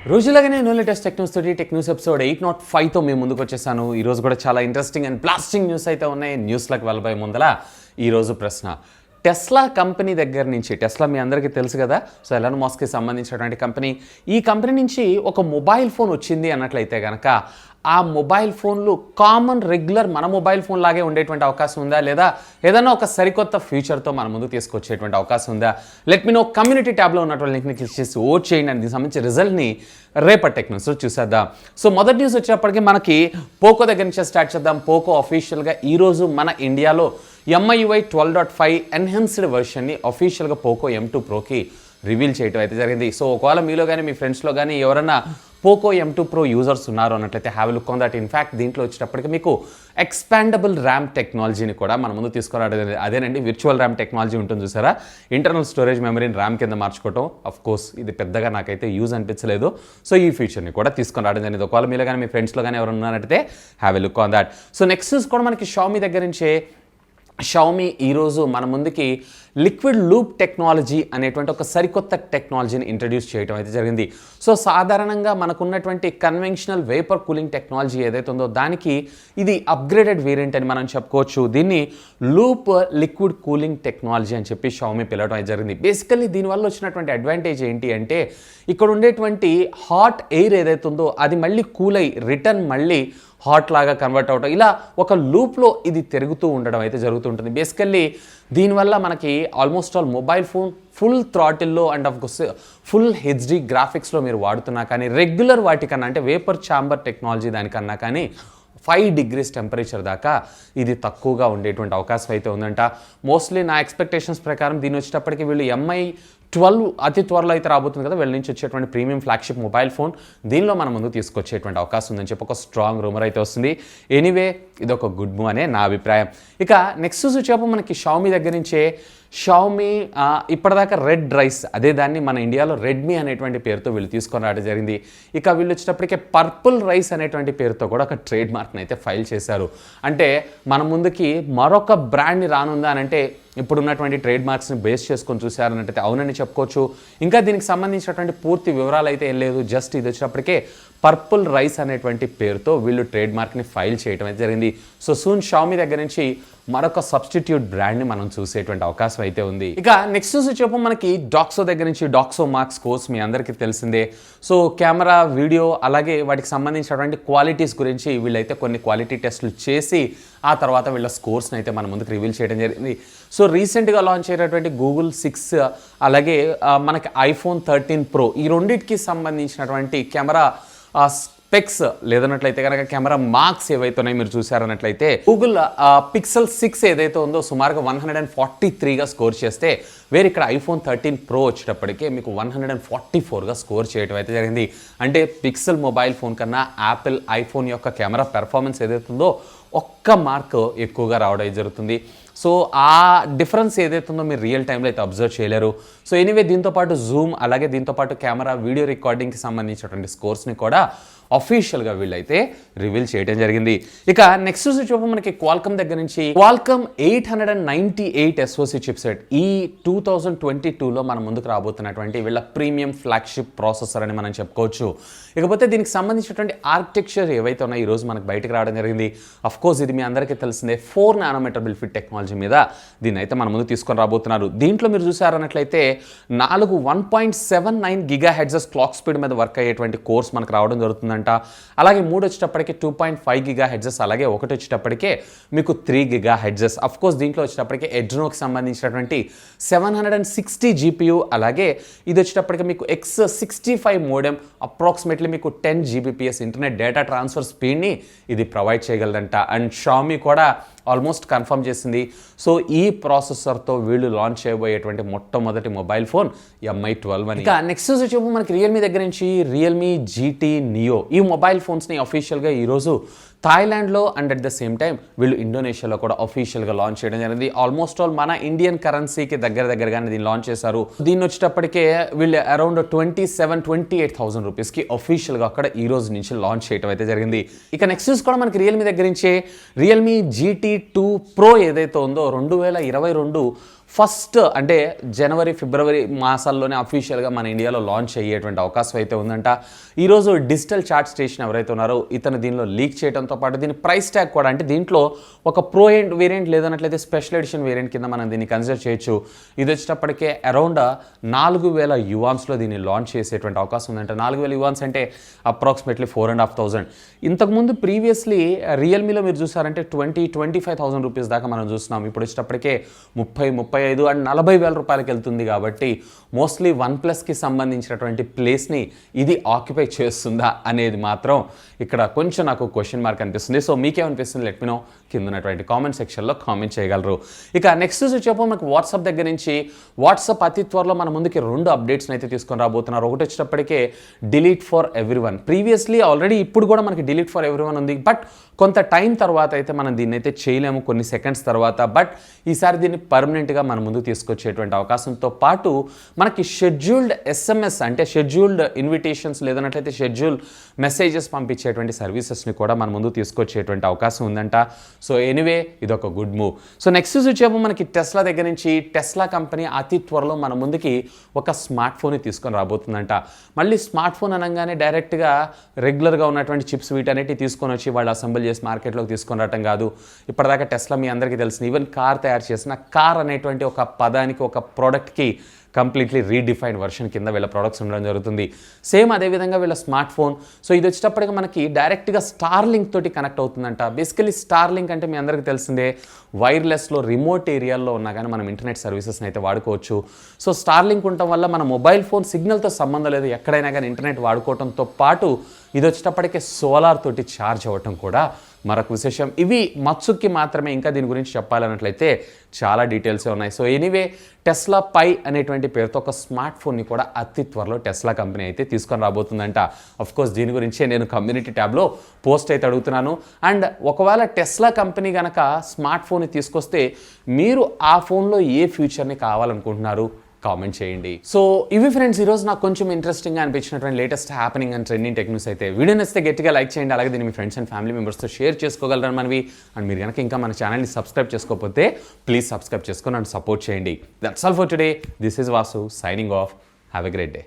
రోజులాగానే నో latest tech news episode 805తో మేము ముందుకు వచ్చేసాను. ఈరోజు కూడా చాలా ఇంట్రెస్టింగ్ అండ్ బ్లాస్టింగ్ న్యూస్ అయితే ఉన్నాయి. న్యూస్లకు వెళ్ళబోయే ముందల ఈరోజు ప్రశ్న, టెస్లా కంపెనీ దగ్గర నుంచి, టెస్లా మీ అందరికీ తెలుసు కదా, సో ఎలాన్ మస్క్కి సంబంధించినటువంటి కంపెనీ, ఈ కంపెనీ నుంచి ఒక మొబైల్ ఫోన్ వచ్చింది అన్నట్లయితే కనుక ఆ మొబైల్ ఫోన్లు కామన్ రెగ్యులర్ మన మొబైల్ ఫోన్ లాగే ఉండేటువంటి అవకాశం ఉందా, లేదా ఏదైనా ఒక సరికొత్త ఫ్యూచర్తో మన ముందుకు తీసుకొచ్చేటువంటి అవకాశం ఉందా? Let me no. కమ్యూనిటీ ట్యాబ్లో ఉన్నటువంటి లింక్ని క్లిక్ చేసి ఓట్ చేయండి అండ్ దీనికి సంబంధించి రిజల్ట్ని రేపటి టెక్ న్యూస్లో చూసేద్దాం. సో మొదటి న్యూస్ వచ్చేప్పటికీ మనకి పోకో దగ్గర నుంచే స్టార్ట్ చేద్దాం. పోకో అఫీషియల్గా ఈరోజు మన ఇండియాలో MIUI 12.5 ఎన్హాన్స్డ్ వెర్షన్ని అఫీషియల్గా పోకో M2 ప్రోకి రివీల్ చేయడం అయితే జరిగింది. సో ఒకవేళ మీలో కానీ మీ ఫ్రెండ్స్లో కానీ ఎవరైనా పోకో M2 Pro యూజర్స్ ఉన్నారు అన్నట్లయితే have look on that. In fact దీంట్లో వచ్చేటప్పటికి మీకు ఎక్స్పాండబుల్ ర్యామ్ టెక్నాలజీని కూడా మన ముందు తీసుకురావడం, అదేనండి విర్చువల్ ర్యామ్ టెక్నాలజీ ఉంటుంది చూసారా, ఇంటర్నల్ స్టోరేజ్ మెమరీని ర్యామ్ కింద మార్చుకోవటం. అఫ్ కోర్స్ ఇది పెద్దగా నాకైతే యూజ్ అనిపించలేదు. సో ఈ ఫీచర్ని కూడా తీసుకొని రావడం జరిగింది. ఒకవేళ మీలో కానీ మీ ఫ్రెండ్స్లో కానీ ఎవరు ఉన్నారంటే have look on that. So next కూడా మనకి షామీ దగ్గర నుంచే, షామీ ఈరోజు మన ముందుకి లిక్విడ్ లూప్ టెక్నాలజీ అనేటువంటి ఒక సరికొత్త టెక్నాలజీని ఇంట్రడ్యూస్ చేయడం అయితే జరిగింది. సో సాధారణంగా మనకున్నటువంటి కన్వెన్షనల్ వేపర్ కూలింగ్ టెక్నాలజీ ఏదైతే ఉందో దానికి ఇది అప్గ్రేడెడ్ వేరియంట్ అని మనం చెప్పుకోవచ్చు. దీన్ని లూప్ లిక్విడ్ కూలింగ్ టెక్నాలజీ అని చెప్పి షామీ పిలవడం అయితే జరిగింది. బేసికల్లీ దీనివల్ల వచ్చినటువంటి అడ్వాంటేజ్ ఏంటి అంటే, ఇక్కడ ఉండేటువంటి హాట్ ఎయిర్ ఏదైతే ఉందో అది మళ్ళీ కూల్ అయ్యి రిటర్న్ మళ్ళీ హాట్ లాగా కన్వర్ట్ అవటం, ఇలా ఒక లూప్లో ఇది తిరుగుతూ ఉండడం అయితే జరుగుతుంటుంది. బేసికల్లీ దీనివల్ల మనకి almost all mobile phone full థ్రాటిల్లో and of course full HD గ్రాఫిక్స్లో మీరు వాడుతున్నా కానీ రెగ్యులర్ వాటికన్నా అంటే వేపర్ ఛాంబర్ టెక్నాలజీ దానికన్నా కానీ 5 degrees టెంపరేచర్ దాకా ఇది తక్కువగా ఉండేటువంటి అవకాశం అయితే ఉందంట. మోస్ట్లీ నా ఎక్స్పెక్టేషన్స్ ప్రకారం దీని వచ్చేటప్పటికి వీళ్ళు MI12 అతి త్వరలో అయితే రాబోతుంది కదా, వీళ్ళ నుంచి వచ్చేటువంటి ప్రీమియం ఫ్లాగ్షిప్ మొబైల్ ఫోన్ దీనిలో మన ముందు తీసుకొచ్చేటువంటి అవకాశం ఉందని చెప్పి ఒక స్ట్రాంగ్ రూమర్ అయితే వస్తుంది. ఎనీవే ఇది ఒక గుడ్ మూవ్ అనే నా అభిప్రాయం. ఇక నెక్స్ట్ వచ్చేపు మనకి షామీ దగ్గర నుంచే, షామీ ఇప్పటిదాకా రెడ్ రైస్, అదే దాన్ని మన ఇండియాలో రెడ్మీ అనేటువంటి పేరుతో వీళ్ళు తీసుకొని రావడం జరిగింది. ఇక వీళ్ళు వచ్చేటప్పటికే పర్పుల్ రైస్ అనేటువంటి పేరుతో కూడా ఒక ట్రేడ్ మార్క్ని అయితే ఫైల్ చేశారు. అంటే మన ముందుకి మరొక బ్రాండ్ని రానుందా అని అంటే, ఇప్పుడున్నటువంటి ట్రేడ్ మార్క్స్ని బేస్ చేసుకొని చూసారన్నట్టయితే అవునని చెప్పుకోవచ్చు. ఇంకా దీనికి సంబంధించినటువంటి పూర్తి వివరాలు అయితే ఏం లేదు. జస్ట్ ఇది వచ్చినప్పటికే పర్పుల్ రైస్ అనేటువంటి పేరుతో వీళ్ళు ట్రేడ్ మార్క్ని ఫైల్ చేయడం అయితే జరిగింది. సో సూన్ షామీ దగ్గర నుంచి మరొక సబ్స్టిట్యూట్ బ్రాండ్ని మనం చూసేటువంటి అవకాశం అయితే ఉంది. ఇక నెక్స్ట్ వచ్చేపు మనకి డాక్సో దగ్గర నుంచి, డాక్సో మార్క్స్ కోర్స్ మీ అందరికీ తెలిసిందే. సో కెమెరా, వీడియో అలాగే వాటికి సంబంధించినటువంటి క్వాలిటీస్ గురించి వీళ్ళైతే కొన్ని క్వాలిటీ టెస్టులు చేసి ఆ తర్వాత వీళ్ళ స్కోర్స్ని అయితే మన ముందుకు రివీల్ చేయడం జరిగింది. సో రీసెంట్గా లాంచ్ అయినటువంటి Google 6 అలాగే మనకి iPhone 13 Pro ఈ రెండింటికి సంబంధించినటువంటి కెమెరా స్పెక్స్ లేదన్నట్లయితే కనుక కెమెరా మార్క్స్ ఏవైతే ఉన్నాయో మీరు చూసారన్నట్లయితే గూగుల్ Pixel 6 ఏదైతే ఉందో సుమారుగా 143గా స్కోర్ చేస్తే, వేరే ఇక్కడ iPhone 13 Pro వచ్చేటప్పటికే మీకు 144గా స్కోర్ చేయడం అయితే జరిగింది. అంటే పిక్సెల్ మొబైల్ ఫోన్ కన్నా యాపిల్ ఐఫోన్ యొక్క కెమెరా పెర్ఫార్మెన్స్ ఏదైతే ఉందో ఒక్క మార్క్ ఎక్కువగా రావడం జరుగుతుంది. సో ఆ డిఫరెన్స్ ఏదైతే ఉందో మీరు రియల్ టైంలో అయితే అబ్జర్వ్ చేయలేరు. సో ఎనీవే దీంతోపాటు జూమ్ అలాగే దీంతోపాటు కెమెరా, వీడియో రికార్డింగ్కి సంబంధించినటువంటి స్కోర్స్ని కూడా అఫీషియల్గా వీళ్ళైతే రివీల్ చేయడం జరిగింది. ఇక నెక్స్ట్ చూపు మనకి క్వాల్కమ్ దగ్గర నుంచి, క్వాల్కమ్ 898 SoC చిప్సెట్ ఈ 2022లో మన ముందుకు రాబోతున్నటువంటి వీళ్ళ ప్రీమియం ఫ్లాగ్షిప్ ప్రాసెసర్ అని మనం చెప్పుకోవచ్చు. ఇకపోతే దీనికి సంబంధించినటువంటి ఆర్కిటెక్చర్ ఏవైతే ఉన్నాయో ఈరోజు మనకు బయటకు రావడం జరిగింది. అఫ్ కోర్స్ ఇది మీ అందరికీ తెలిసిందే, 4 nanometer బిల్ఫిట్ టెక్నాలజీ మీద దీన్ని అయితే మన ముందు తీసుకొని రాబోతున్నారు. దీంట్లో మీరు చూసారన్నట్లయితే 4 1.79 GHz క్లాక్ స్పీడ్ మీద వర్క్ అయ్యేటువంటి కోర్స్ మనకు రావడం జరుగుతుంది. అలాగే 3 వచ్చేటప్పటికి 2.5 GHz, అలాగే 1 వచ్చేటప్పటికే మీకు 3 GHz. అఫ్ కోర్స్ దీంట్లో వచ్చేటప్పటికి ఎడ్రోనోకి సంబంధించినటువంటి 760 GPU, అలాగే ఇది వచ్చేటప్పటికి మీకు X65 మోడెమ్, అప్రాక్సిమేట్లీ మీకు 10 Gbps ఇంటర్నెట్ డేటా ట్రాన్స్ఫర్ స్పీడ్ని ఇది ప్రొవైడ్ చేయగలదంట. అండ్ షామీ కూడా ఆల్మోస్ట్ కన్ఫర్మ్ చేసింది. సో ఈ ప్రాసెసర్తో వీళ్ళు లాంచ్ చేయబోయేటువంటి మొట్టమొదటి మొబైల్ ఫోన్ MI12 అని. ఇక నెక్స్ట్ వచ్చి మనకి రియల్మీ దగ్గర నుంచి రియల్మీ GT Neo ఈ మొబైల్ ఫోన్స్ని అఫీషియల్గా ఈరోజు థాయిలాండ్లో and at the same time వీళ్ళు ఇండోనేషియాలో కూడా అఫీషియల్గా లాంచ్ చేయడం జరిగింది. ఆల్మోస్ట్ ఆల్ మన ఇండియన్ కరెన్సీకి దగ్గరగానే దీన్ని లాంచ్ చేశారు. దీన్ని వచ్చేటప్పటికే వీళ్ళు అరౌండ్ 28,000 రూపీస్కి అఫీషియల్గా అక్కడ ఈ రోజు నుంచి లాంచ్ చేయడం అయితే జరిగింది. ఇక నెక్స్ట్ కూడా మనకి రియల్మీ దగ్గర నుంచే రియల్మీ GT2 Pro ఏదైతే ఉందో 2022 ఫస్ట్ అంటే జనవరి ఫిబ్రవరి మాసాల్లోనే అఫీషియల్గా మన ఇండియాలో లాంచ్ అయ్యేటువంటి అవకాశం అయితే ఉందంట. ఈరోజు డిజిటల్ చార్ట్ స్టేషన్ ఎవరైతే ఉన్నారో ఇతను దీనిలో లీక్ చేయడంతో పాటు దీని ప్రైస్ ట్యాగ్ కూడా, అంటే దీంట్లో ఒక ప్రో వేరియంట్ లేదన్నట్లయితే స్పెషల్ ఎడిషన్ వేరియంట్ కింద మనం దీన్ని కన్సిడర్ చేయొచ్చు. ఇది వచ్చేటప్పటికే అరౌండ్ 4,000 యువాన్స్లో దీన్ని లాంచ్ చేసేటువంటి అవకాశం ఉందంట. 4,000 యువాన్స్ అంటే అప్రాక్సిమేట్లీ 4,500. ఇంతకుముందు ప్రీవియస్లీ రియల్మీలో మీరు చూసారంటే 25,000 రూపీస్ దాకా మనం చూస్తున్నాం. ఇప్పుడు వచ్చేటప్పటికే 35 అండ్ 40,000 రూపాయలకి వెళ్తుంది. కాబట్టి మోస్ట్లీ OnePlusకి సంబంధించినటువంటి ప్లేస్ని ఇది ఆక్యుపై చేస్తుందా అనేది మాత్రం ఇక్కడ కొంచెం నాకు క్వశ్చన్ మార్క్ అనిపిస్తుంది. సో మీకేమనిపిస్తుంది లెట్ మీ నో కింద ఉన్నటువంటి కామెంట్ సెక్షన్లో కామెంట్ చేయగలరు. ఇక నెక్స్ట్ వచ్చేటప్పుడు మనకు వాట్సాప్ దగ్గర నుంచి వాట్సాప్ అతి త్వరలో మన ముందుకి 2 అప్డేట్స్ని అయితే తీసుకొని రాబోతున్నారు. ఒకటి వచ్చేటప్పటికే delete for everyone. Previously already ఇప్పుడు కూడా మనకి డిలీట్ ఫర్ ఎవ్రీవన్ ఉంది, బట్ కొంత టైం తర్వాత అయితే మనం దీన్ని అయితే చేయలేము, కొన్ని సెకండ్స్ తర్వాత. బట్ ఈసారి దీన్ని పర్మనెంట్గా మన ముందు తీసుకొచ్చేటువంటి అవకాశంతో పాటు మనకి షెడ్యూల్డ్ ఎస్ఎంఎస్ అంటే షెడ్యూల్డ్ ఇన్విటేషన్స్ లేదన్నట్లయితే షెడ్యూల్ మెసేజెస్ పంపించేటువంటి సర్వీసెస్ని కూడా మన ముందు తీసుకొచ్చేటువంటి అవకాశం ఉందంట. సో ఎనీవే ఇదొక గుడ్ మూవ్. సో నెక్స్ట్ వచ్చేమో మనకి టెస్లా దగ్గర నుంచి టెస్లా కంపెనీ అతి త్వరలో మన ముందుకి ఒక స్మార్ట్ ఫోన్ని తీసుకొని రాబోతుందంట. మళ్ళీ స్మార్ట్ ఫోన్ అనగానే డైరెక్ట్గా రెగ్యులర్గా ఉన్నటువంటి చిప్స్ వీటన్నిటి తీసుకొని వచ్చి వాళ్ళు అసెంబుల్ చేసి మార్కెట్లోకి తీసుకొని రావటం కాదు. ఇప్పటిదాకా టెస్లా మీ అందరికీ తెలిసిన ఈవెన్ కార్ తయారు చేసిన కార్ అనేటువంటి ఒక పదానికి ఒక ప్రోడక్ట్కి కంప్లీట్లీ రీడిఫైన్డ్ వర్షన్ కింద వీళ్ళ ప్రోడక్ట్స్ ఉండడం జరుగుతుంది. సేమ్ అదేవిధంగా వీళ్ళ స్మార్ట్ ఫోన్. సో ఇది వచ్చేటప్పటికి మనకి డైరెక్ట్గా స్టార్లింక్ తోటి కనెక్ట్ అవుతుందంట. బేసికలీ స్టార్లింక్ అంటే మీ అందరికీ తెలిసిందే, వైర్లెస్లో రిమోట్ ఏరియాల్లో ఉన్నా కానీ మనం ఇంటర్నెట్ సర్వీసెస్ని అయితే వాడుకోవచ్చు. సో స్టార్లింక్ ఉండటం వల్ల మన మొబైల్ ఫోన్ సిగ్నల్తో సంబంధం లేదు, ఎక్కడైనా కానీ ఇంటర్నెట్ వాడుకోవడంతో పాటు ఇది వచ్చేటప్పటికే సోలార్ తోటి ఛార్జ్ అవ్వటం కూడా మరొక విశేషం. ఇవి మత్సుకి మాత్రమే, ఇంకా దీని గురించి చెప్పాలన్నట్లయితే చాలా డీటెయిల్సే ఉన్నాయి. సో ఎనీవే టెస్లా పై అనేటువంటి పేరుతో ఒక స్మార్ట్ ఫోన్ని కూడా అతి త్వరలో టెస్లా కంపెనీ అయితే తీసుకొని రాబోతుందంట. అఫ్కోర్స్ దీని గురించే నేను కమ్యూనిటీ ట్యాబ్లో పోస్ట్ అయితే అడుగుతున్నాను. అండ్ ఒకవేళ టెస్లా కంపెనీ కనుక స్మార్ట్ ఫోన్ని తీసుకొస్తే మీరు ఆ ఫోన్లో ఏ ఫ్యూచర్ని కావాలనుకుంటున్నారు కామెంట్ చేయండి. సో ఇవి ఫ్రెండ్స్ ఈరోజు నాకు కొంచెం ఇంట్రెస్టింగ్గా అనిపించినటువంటి latest happening and trending tech news అయితే. వీడియో నచ్చితే గట్టిగా లైక్ చేయండి, అలాగే దీన్ని మీ ఫ్రెండ్స్ అండ్ ఫ్యామిలీ మెంబర్స్తో షేర్ చేసుకోగలరని మనవి. అండ్ మీరు కనుక ఇంకా మన ఛానల్ని సబ్స్క్రైబ్ చేసుకోకపోతే ప్లీజ్ సబ్స్క్రైబ్ చేసుకొని అండ్ సపోర్ట్ చేయండి. That's all for today. This is Vasu signing off. Have a great day.